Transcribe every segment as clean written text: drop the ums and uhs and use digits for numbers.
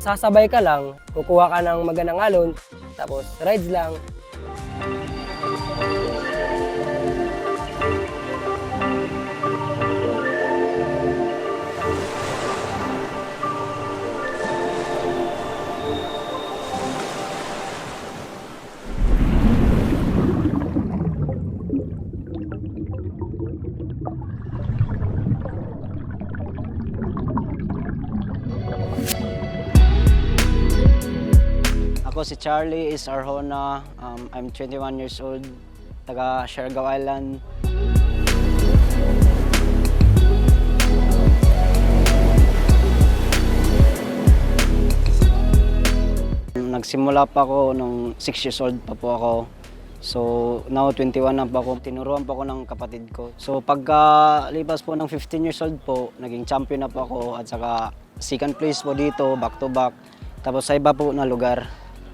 sasabay ka lang, kukuha ka ng magandang alon, tapos rides lang. Ako si Charlie is Arjona. I'm 21 years old, taga Siargao Island. Nagsimula pa ako nung 6 years old pa po ako. So now 21 na po ako. Tinuruan po ako ng kapatid ko. So pagkalipas po ng 15 years old po, naging champion na po ako at saka second place po dito, back to back. Tapos sa iba po na lugar.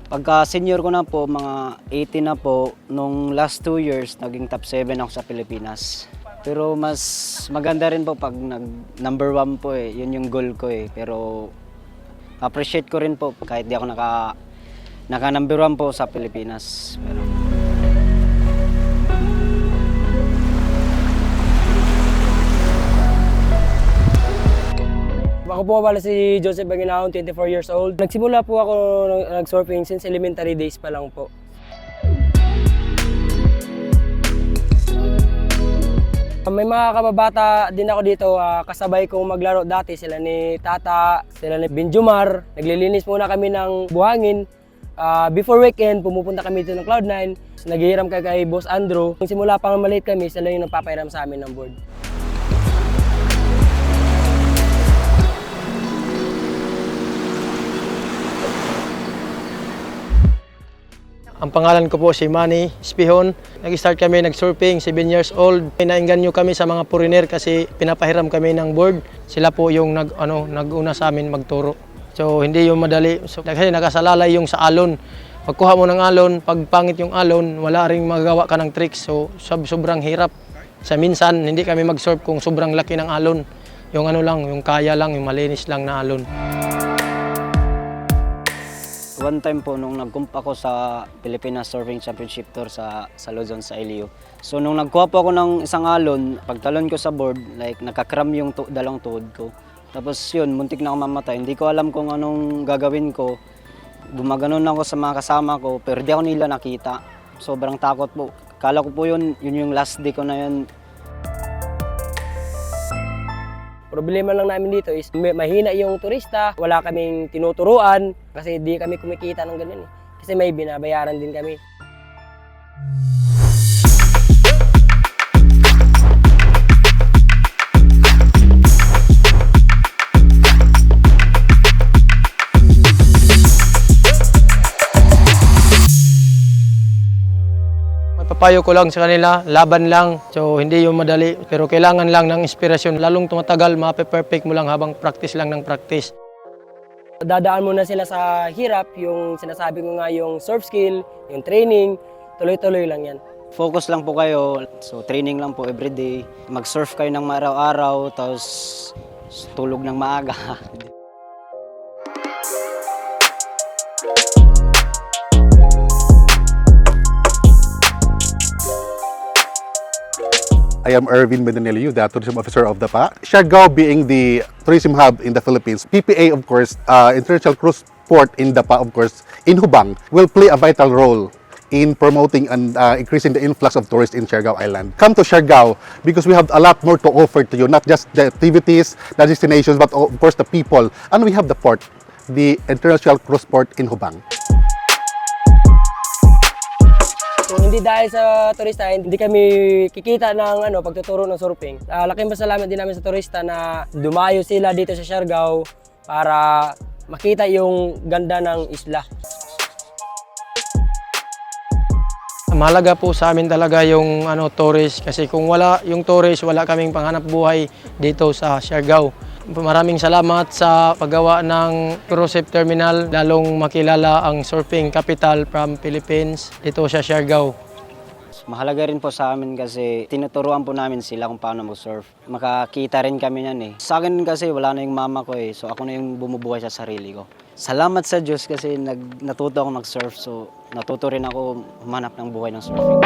Pagka senior ko na po, mga 18 na po, nung last 2 years, naging top 7 ako sa Pilipinas. Pero mas maganda rin po pag number 1 po eh, yun yung goal ko eh. Pero appreciate ko rin po kahit di ako naka number 1 po sa Pilipinas. Ako po pala si Joseph Baginaon, 24 years old. Nagsimula po ako nag-surfing since elementary days pa lang po. May mga kababata din ako dito, kasabay kong maglaro dati. Sila ni Tata, sila ni Benjumar. Naglilinis muna kami ng buhangin. Before weekend, pumupunta kami dito ng Cloud9. Naghihiram kay Boss Andrew. Nung simula pang maliit kami, sila yung nagpapahiram sa amin ng board. Ang pangalan ko po si Manny Espihon. Nag-start kami nag-surfing, 7 years old. Nainganyo kami sa mga foreigner kasi pinapahiram kami ng board. Sila po yung nag-una sa amin magturo. So hindi yung madali. So, kasi nakasalalay yung sa alon. Pagkuha mo ng alon, pag pangit yung alon, wala ring magagawa ka ng tricks. So sobrang hirap. Sa minsan, hindi kami mag-surf kung sobrang laki ng alon. Yung yung kaya lang, yung malinis lang na alon. One time po nung nagkumpa ko sa Pilipinas Surfing Championship Tour sa Luzon, sa Ilio. So nung nagkuha po ako ng isang alon, pagtalon ko sa board, like nakakram yung dalawang tuhod ko. Tapos yun, muntik na ako mamatay. Hindi ko alam kung anong gagawin ko. Gumaganon ako sa mga kasama ko, pero di ako nila nakita. Sobrang takot po. Kala ko po yun yung last day ko na yun. Problema lang namin dito is mahina yung turista, wala kaming tinuturuan kasi di kami kumikita ng ganun eh. Kasi may binabayaran din kami. Papayo ko lang sa kanila, laban lang. So hindi yung madali, pero kailangan lang ng inspirasyon. Lalong tumatagal, mape-perfect mo lang habang practice lang ng practice. Dadaan muna sila sa hirap, yung sinasabi ko nga yung surf skill, yung training, tuloy-tuloy lang yan. Focus lang po kayo, so training lang po everyday. Mag-surf kayo ng araw-araw, tapos tulog ng maaga. I am Ervin Bendanilio, the tourism officer of DAPA. Siargao being the tourism hub in the Philippines, PPA of course, International Cruise Port in DAPA of course, in Hubang, will play a vital role in promoting and increasing the influx of tourists in Siargao Island. Come to Siargao because we have a lot more to offer to you, not just the activities, the destinations, but of course the people. And we have the port, the International Cruise Port in Hubang. Kung hindi dahil sa turista, hindi kami kikita ng pagtuturo ng surfing. Laking pasalamat din namin sa turista na dumayo sila dito sa Siargao para makita yung ganda ng isla. Mahalaga po sa amin talaga yung tourist kasi kung wala yung tourist, wala kaming panghanap buhay dito sa Siargao. Maraming salamat sa paggawa ng cruise ship terminal, lalong makilala ang surfing capital from Philippines dito sa Siargao. Mahalaga rin po sa amin kasi tinuturuan po namin sila kung paano mag-surf. Makakita rin kami niyan eh. Sa akin kasi wala na yung mama ko eh, so ako na yung bumubuhay sa sarili ko. Salamat sa Diyos kasi natuto ako mag-surf, so natuto rin ako humanap ng buhay ng surfing.